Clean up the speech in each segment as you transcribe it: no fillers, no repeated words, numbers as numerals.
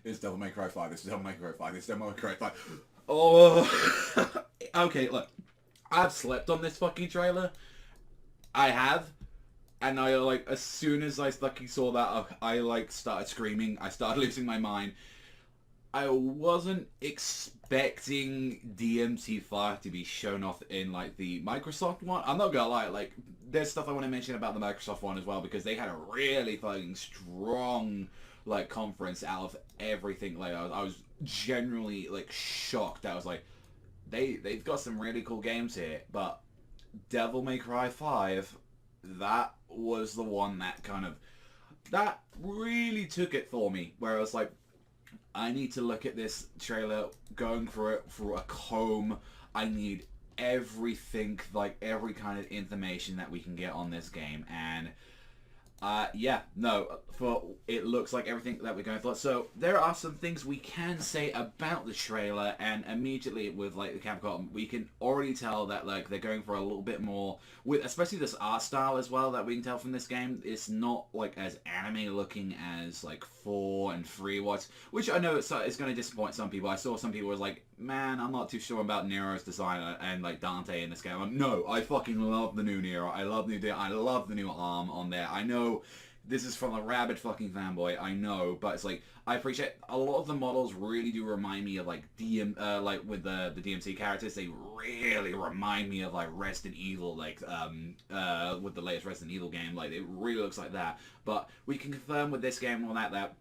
It's Devil May Cry 5. This is Devil May Cry 5. This is Devil May Cry 5. Oh. Okay, look. I've slept on this fucking trailer. I have. And I, like, as soon as I fucking saw that, I like, started screaming. I started losing my mind. I wasn't expecting DMC5 to be shown off in, like, the Microsoft one. I'm not gonna lie, like, there's stuff I want to mention about the Microsoft one as well, because they had a really fucking strong, like, conference out of everything. Like, I was genuinely, like, shocked. I was like, they've got some really cool games here, but Devil May Cry 5, that was the one that kind of, that really took it for me, where I was like, I need to look at this trailer, going for it through a comb. I need everything, like every kind of information that we can get on this game, and yeah, no, for it looks like everything that we're going for. So there are some things we can say about the trailer, and immediately with like the Capcom, we can already tell that like they're going for a little bit more with, especially this art style as well that we can tell from this game. It's not like as anime looking as like 4 and 3 was, which I know it's going to disappoint some people. I saw some people was like, man, I'm not too sure about Nero's design and like Dante in this game. No, I fucking love the new Nero. I love I love the new arm on there. I know this is from a rabid fucking fanboy, I know, but it's like I appreciate a lot of the models really do remind me of like like with the DMC characters. They really remind me of like Resident Evil, like with the latest Resident Evil game. Like it really looks like that. But we can confirm with this game and all that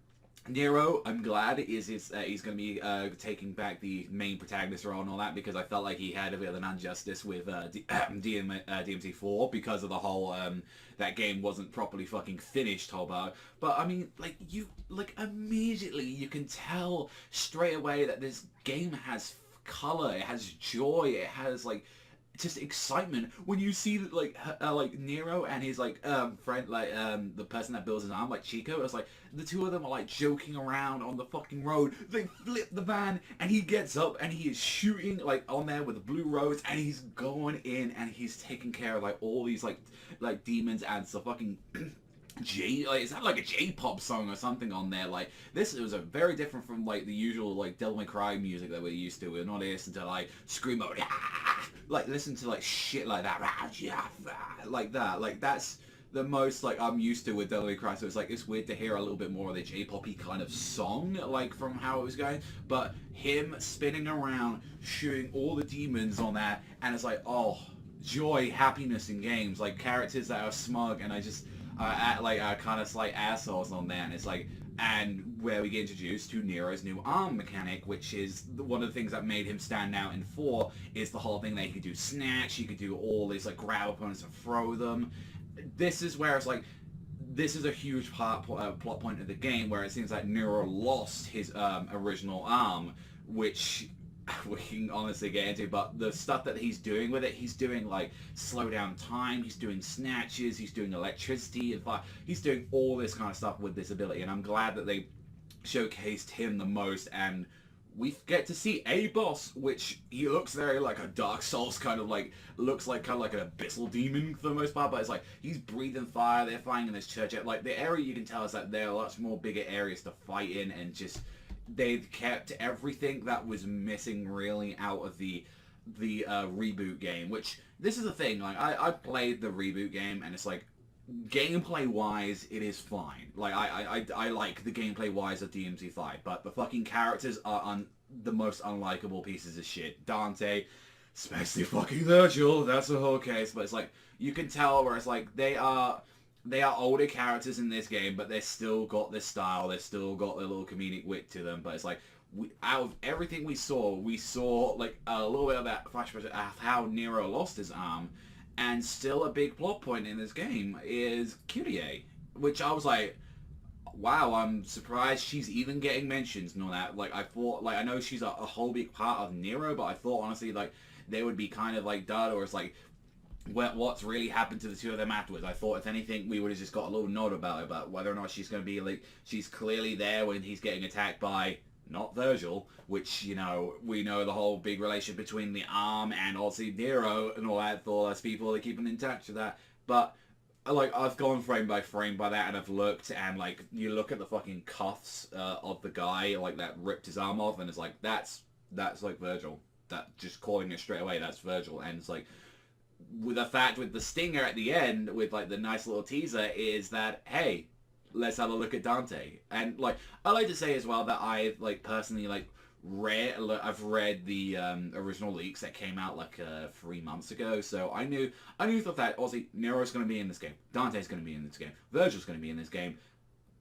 Nero, I'm glad he's going to be taking back the main protagonist role and all that, because I felt like he had a bit of an injustice with DMC4 because of the whole that game wasn't properly fucking finished, Hobart. But I mean, like immediately you can tell straight away that this game has color, it has joy, it has like just excitement when you see like Nero and his like friend, like the person that builds his arm, like Chico. It's like the two of them are like joking around on the fucking road. They flip the van and he gets up and he is shooting like on there with the blue roads, and he's going in and he's taking care of like all these like demons and the fucking like, is that like a J-pop song or something on there? Like this was a very different from like the usual like Devil May Cry music that we're used to. We're not listening to like screamo, like listen to like shit like that, like that. Like that's the most like I'm used to with Devil May Cry. So it's like it's weird to hear a little bit more of the J-poppy kind of song, like from how it was going. But him spinning around, shooting all the demons on that, and it's like, oh, joy, happiness in games, like characters that are smug, and I just kind of slight assholes on there, and it's like, and where we get introduced to Nero's new arm mechanic, which is one of the things that made him stand out in 4, is the whole thing that he could do snatch, he could do all these like grab opponents and throw them. This is where it's like, this is a huge plot point of the game, where it seems like Nero lost his original arm, which we can honestly get into, but the stuff that he's doing with it, he's doing like slow down time, he's doing snatches, he's doing electricity and fire, he's doing all this kind of stuff with this ability, and I'm glad that they showcased him the most, and we get to see a boss, which he looks very like a Dark Souls kind of like, looks like kind of like an abyssal demon for the most part, but it's like he's breathing fire, they're fighting in this church, like the area you can tell is that there are lots more bigger areas to fight in, and just they've kept everything that was missing really out of the reboot game. Which this is the thing, like I played the reboot game, and it's like gameplay wise it is fine. Like I like the gameplay wise of DMC5, but the fucking characters are the most unlikable pieces of shit. Dante, especially fucking Virgil, that's the whole case. But it's like you can tell where it's like they are older characters in this game, but they still got this style. They still got their little comedic wit to them. But it's like, out of everything we saw like a little bit of that flashback of how Nero lost his arm, and still a big plot point in this game is Kyrie, which I was like, wow, I'm surprised she's even getting mentions and all that. Like I thought, like I know she's a whole big part of Nero, but I thought honestly like they would be kind of like dud, or it's like what's really happened to the two of them afterwards. I thought if anything we would have just got a little note about it, but whether or not she's going to be like, she's clearly there when he's getting attacked by not Virgil, which, you know, we know the whole big relation between the arm and also Nero and all that, for all us people are keeping in touch with that. But like I've gone frame by frame by that, and I've looked, and like you look at the fucking cuffs of the guy like that ripped his arm off, and it's like that's like Virgil. That just calling it straight away, that's Virgil, and it's like with the fact with the stinger at the end with like the nice little teaser is that hey, let's have a look at Dante, and like I like to say as well that I like personally like I've read the original leaks that came out like 3 months ago, so I knew that Ozzy Nero's going to be in this game, Dante's going to be in this game, Virgil's going to be in this game.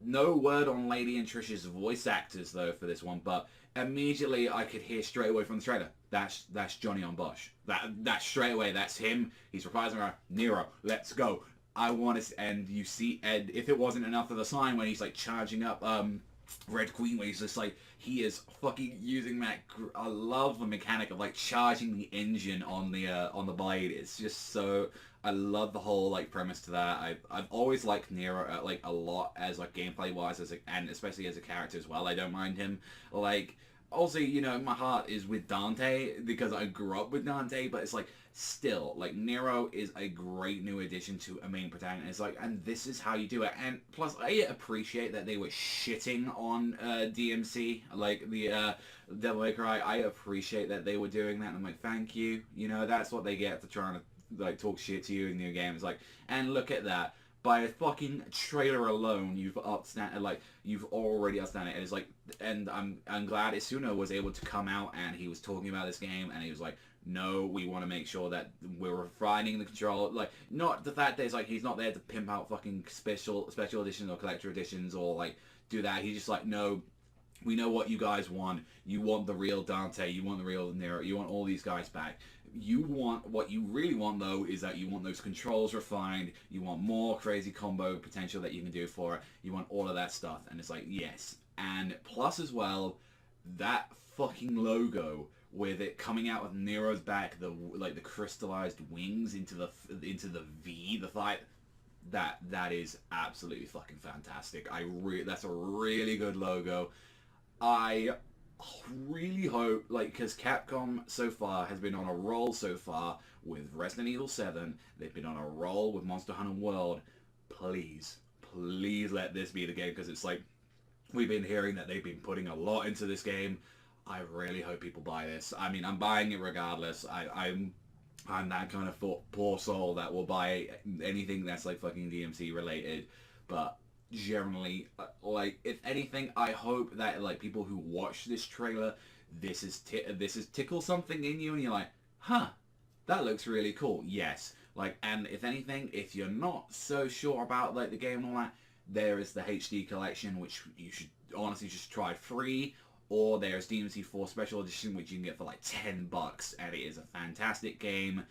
No word on Lady and Trish's voice actors though for this one, but immediately I could hear straight away from the trailer that's Johnny on Bosch. That straight away that's him. He's reprising around Nero. Let's go. I want to, and you see, and if it wasn't enough of the sign when he's like charging up Red Queen, where he's just like he is fucking using that. I love the mechanic of like charging the engine on the blade. It's just so. I love the whole like premise to that. I've always liked Nero like a lot as like gameplay wise and especially as a character as well. I don't mind him. Like also, you know, my heart is with Dante because I grew up with Dante, but it's like still like Nero is a great new addition to a main protagonist. Like, and this is how you do it. And plus, I appreciate that they were shitting on DMC, like the Devil May Cry. I appreciate that they were doing that. And I'm like, thank you. You know, that's what they get for trying to like talk shit to you in new games. Like, and look at that. By a fucking trailer alone, you've already outstanding. And it's like, and I'm glad Isuna was able to come out and he was talking about this game and he was like, no, we want to make sure that we're refining the control. Like, not the fact that it's like he's not there to pimp out fucking special editions or collector editions or like do that. He's just like, no, we know what you guys want. You want the real Dante. You want the real Nero. You want all these guys back. You want, what you really want though is that you want those controls refined. You want more crazy combo potential that you can do for it. You want all of that stuff. And it's like, yes. And plus as well, that fucking logo with it coming out with Nero's back, the crystallized wings into the V, the thigh. That is absolutely fucking fantastic. That's a really good logo. I really hope, like, because Capcom so far has been on a roll so far with Resident Evil 7. They've been on a roll with Monster Hunter World. Please let this be the game, because it's like, we've been hearing that they've been putting a lot into this game. I really hope people buy this. I mean, I'm buying it regardless. I'm that kind of poor soul that will buy anything that's like fucking DMC related. But generally, like, if anything, I hope that like people who watch this trailer, this is tickle something in you and you're like, huh, that looks really cool. Yes. Like, and if anything, if you're not so sure about like the game and all that, there is the HD collection, which you should honestly just try free. Or there's DMC4 Special Edition, which you can get for like $10, and it is a fantastic game,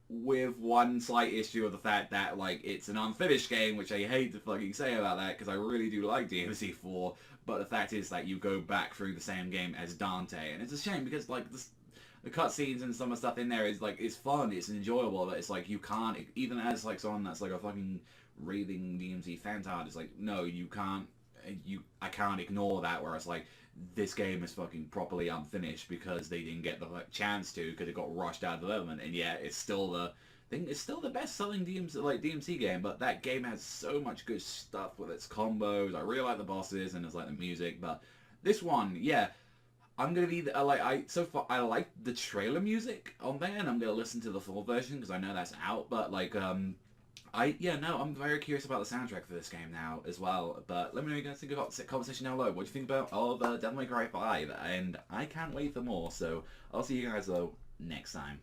with one slight issue of the fact that like it's an unfinished game, which I hate to fucking say about that, because I really do like DMC4, but the fact is that you go back through the same game as Dante, and it's a shame because like the cutscenes and some of the stuff in there is like, it's fun, it's enjoyable, but it's like you can't, even as like someone that's like a fucking raving DMC fantard, it's like, no, you can't, I can't ignore that, whereas like this game is fucking properly unfinished because they didn't get the like, chance to, because it got rushed out of development, and yeah, it's still the best selling DMC game, but that game has so much good stuff with its combos. I really like the bosses and it's like the music, but this one, yeah, I'm gonna be so far I like the trailer music on there, and I'm gonna listen to the full version because I know that's out, but like I'm very curious about the soundtrack for this game now as well. But let me know what you guys think about the conversation down below. What do you think about Devil May Cry 5? And I can't wait for more. So I'll see you guys though next time.